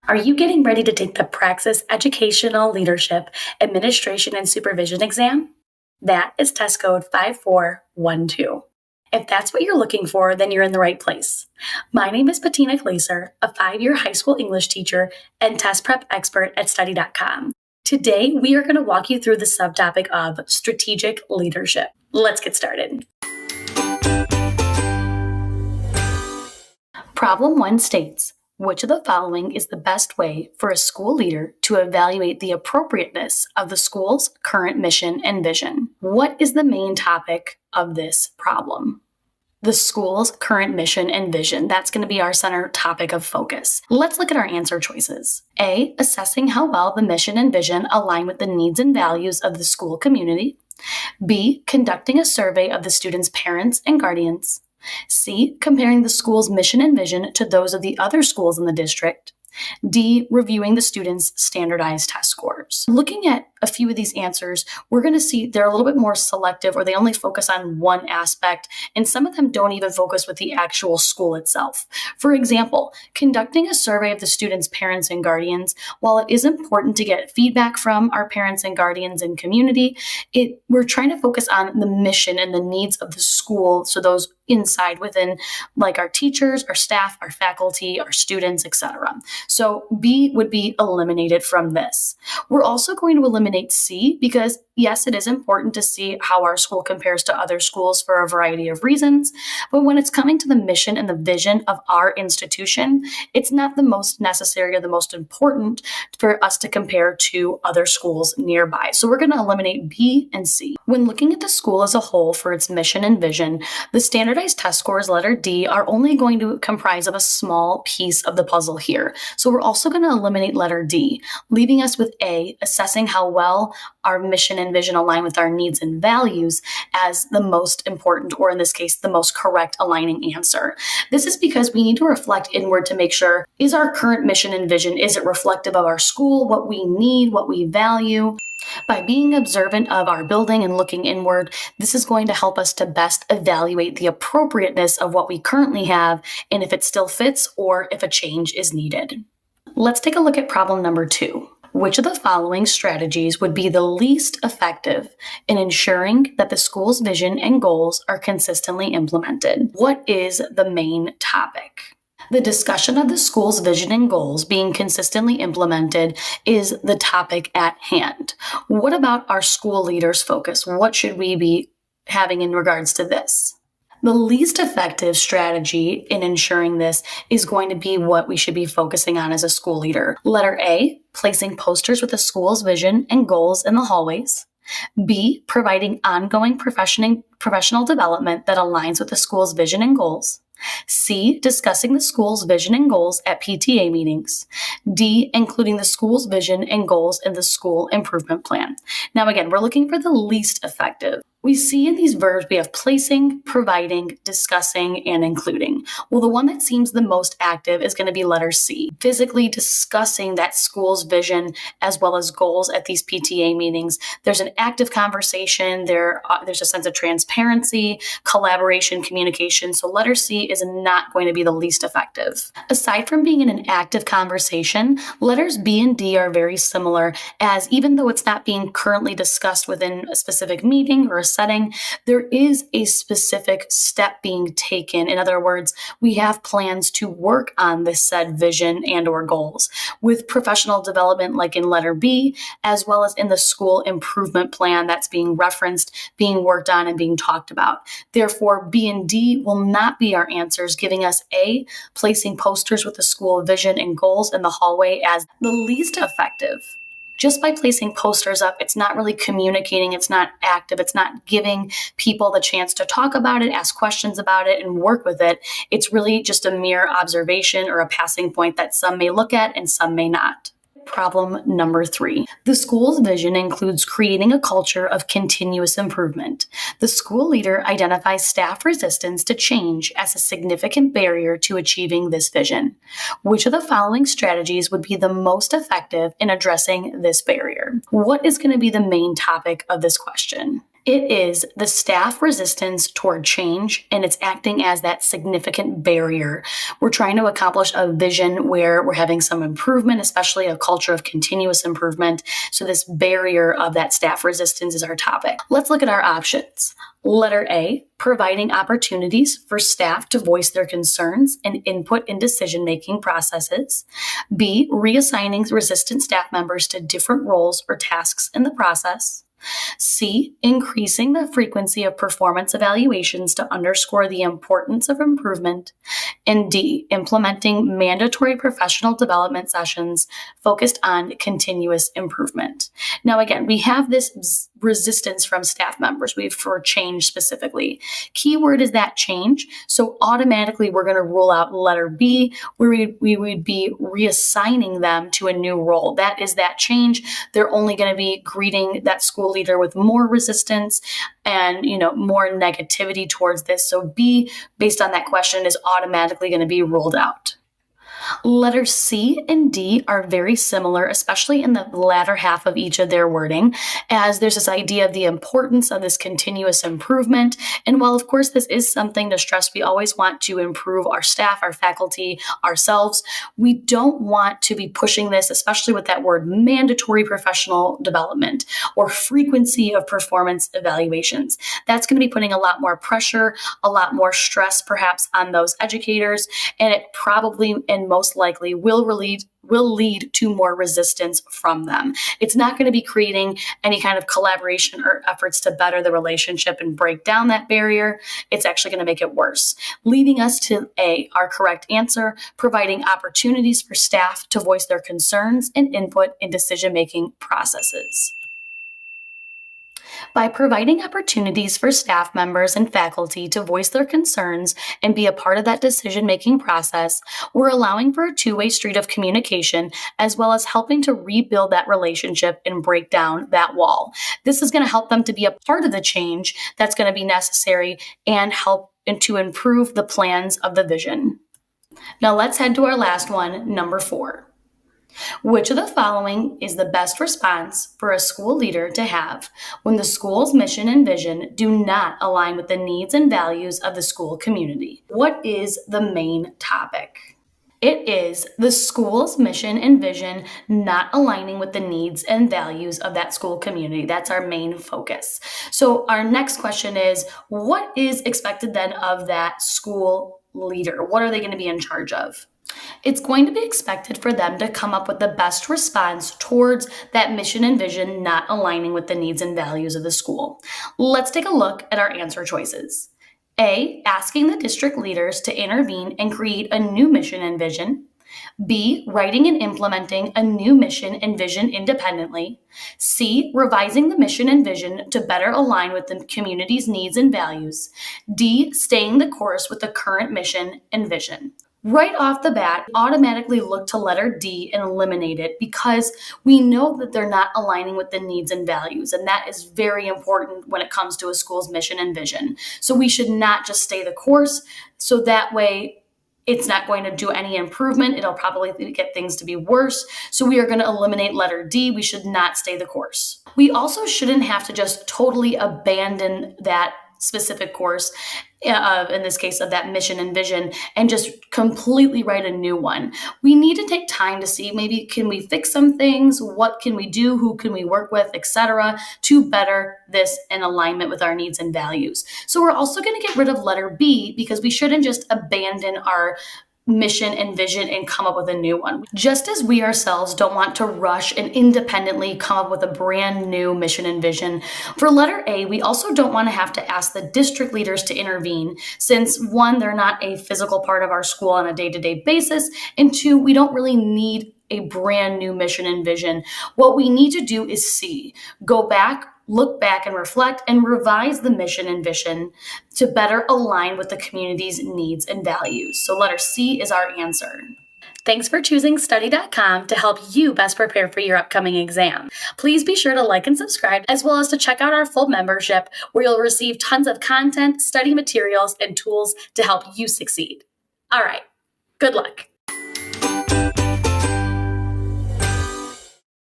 Are you getting ready to take the Praxis Educational Leadership, Administration, and Supervision exam? That is test code 5412. If that's what you're looking for, then you're in the right place. My name is Bettina, a 5-year high school English teacher and test prep expert at study.com. Today, we are going to walk you through the subtopic of strategic leadership. Let's get started. Problem 1 states, which of the following is the best way for a school leader to evaluate the appropriateness of the school's current mission and vision? What is the main topic of this problem? The school's current mission and vision. That's going to be our center topic of focus. Let's look at our answer choices. A, assessing how well the mission and vision align with the needs and values of the school community. B, conducting a survey of the students' parents and guardians. C, comparing the school's mission and vision to those of the other schools in the district. D, reviewing the students' standardized test scores. Looking at a few of these answers, we're going to see they're a little bit more selective, or they only focus on one aspect, and some of them don't even focus with the actual school itself. For example, conducting a survey of the students' parents and guardians, while it is important to get feedback from our parents and guardians and community, we're trying to focus on the mission and the needs of the school, so those inside within, like our teachers, our staff, our faculty, our students, etc. So B would be eliminated from this. We're also going to eliminate C because, yes, it is important to see how our school compares to other schools for a variety of reasons. But when it's coming to the mission and the vision of our institution, it's not the most necessary or the most important for us to compare to other schools nearby. So we're going to eliminate B and C. When looking at the school as a whole for its mission and vision, the standardized test scores, letter D, are only going to comprise of a small piece of the puzzle here. So we're also going to eliminate letter D, leaving us with A, assessing how well our mission and vision align with our needs and values as the most important, or in this case, the most correct aligning answer. This is because we need to reflect inward to make sure, is our current mission and vision, is it reflective of our school, what we need, what we value? By being observant of our building and looking inward, this is going to help us to best evaluate the appropriateness of what we currently have and if it still fits or if a change is needed. Let's take a look at problem number 2. Which of the following strategies would be the least effective in ensuring that the school's vision and goals are consistently implemented? What is the main topic? The discussion of the school's vision and goals being consistently implemented is the topic at hand. What about our school leaders' focus? What should we be having in regards to this? The least effective strategy in ensuring this is going to be what we should be focusing on as a school leader. Letter A, placing posters with the school's vision and goals in the hallways. B, providing ongoing professional development that aligns with the school's vision and goals. C, discussing the school's vision and goals at PTA meetings. D, including the school's vision and goals in the school improvement plan. Now again, we're looking for the least effective. We see in these verbs, we have placing, providing, discussing, and including. Well, the one that seems the most active is going to be letter C, physically discussing that school's vision as well as goals at these PTA meetings. There's an active conversation, there's a sense of transparency, collaboration, communication. So letter C is not going to be the least effective. Aside from being in an active conversation, letters B and D are very similar, as even though it's not being currently discussed within a specific meeting or a setting, there is a specific step being taken. In other words, we have plans to work on this said vision and or goals with professional development like in letter B, as well as in the school improvement plan that's being referenced, being worked on, and being talked about. Therefore, B and D will not be our answers, giving us A, placing posters with the school vision and goals in the hallway as the least effective. Just by placing posters up, it's not really communicating, it's not active, it's not giving people the chance to talk about it, ask questions about it, and work with it. It's really just a mere observation or a passing point that some may look at and some may not. Problem number 3. The school's vision includes creating a culture of continuous improvement. The school leader identifies staff resistance to change as a significant barrier to achieving this vision. Which of the following strategies would be the most effective in addressing this barrier? What is going to be the main topic of this question? It is the staff resistance toward change, and it's acting as that significant barrier. We're trying to accomplish a vision where we're having some improvement, especially a culture of continuous improvement. So this barrier of that staff resistance is our topic. Let's look at our options. Letter A, providing opportunities for staff to voice their concerns and input in decision-making processes. B, reassigning resistant staff members to different roles or tasks in the process. C, increasing the frequency of performance evaluations to underscore the importance of improvement. And D, implementing mandatory professional development sessions focused on continuous improvement. Now, again, we have this resistance from staff members. For change specifically. Keyword is that change. So automatically we're going to rule out letter B, where we would be reassigning them to a new role. That is that change. They're only going to be greeting that school leader with more resistance and, more negativity towards this. So B, based on that question, is automatically going to be ruled out. Letters C and D are very similar, especially in the latter half of each of their wording, as there's this idea of the importance of this continuous improvement. And while, of course, this is something to stress, we always want to improve our staff, our faculty, ourselves. We don't want to be pushing this, especially with that word mandatory professional development or frequency of performance evaluations. That's going to be putting a lot more pressure, a lot more stress perhaps on those educators, and it probably and most likely will lead to more resistance from them. It's not going to be creating any kind of collaboration or efforts to better the relationship and break down that barrier. It's actually going to make it worse, leading us to A, our correct answer, providing opportunities for staff to voice their concerns and input in decision-making processes. By providing opportunities for staff members and faculty to voice their concerns and be a part of that decision-making process, we're allowing for a two-way street of communication, as well as helping to rebuild that relationship and break down that wall. This is going to help them to be a part of the change that's going to be necessary and help to improve the plans of the vision. Now let's head to our last one, number 4. Which of the following is the best response for a school leader to have when the school's mission and vision do not align with the needs and values of the school community? What is the main topic? It is the school's mission and vision not aligning with the needs and values of that school community. That's our main focus. So our next question is, what is expected then of that school leader? What are they going to be in charge of? It's going to be expected for them to come up with the best response towards that mission and vision not aligning with the needs and values of the school. Let's take a look at our answer choices. A, asking the district leaders to intervene and create a new mission and vision. B, writing and implementing a new mission and vision independently. C, revising the mission and vision to better align with the community's needs and values. D, staying the course with the current mission and vision. Right off the bat, automatically look to letter D and eliminate it because we know that they're not aligning with the needs and values, and that is very important when it comes to a school's mission and vision. So we should not just stay the course, so that way it's not going to do any improvement. It'll probably get things to be worse. So we are going to eliminate letter D. We should not stay the course. We also shouldn't have to just totally abandon that specific course, in this case of that mission and vision, and just completely write a new one. We need to take time to see, maybe can we fix some things? What can we do? Who can we work with, etc., to better this in alignment with our needs and values. So we're also going to get rid of letter B because we shouldn't just abandon our mission and vision and come up with a new one. Just as we ourselves don't want to rush and independently come up with a brand new mission and vision, for letter A, we also don't want to have to ask the district leaders to intervene since, one, they're not a physical part of our school on a day-to-day basis, and two, we don't really need a brand new mission and vision. What we need to do is go back, look back and reflect and revise the mission and vision to better align with the community's needs and values. So letter C is our answer. Thanks for choosing study.com to help you best prepare for your upcoming exam. Please be sure to like and subscribe, as well as to check out our full membership where you'll receive tons of content, study materials, and tools to help you succeed. All right, good luck.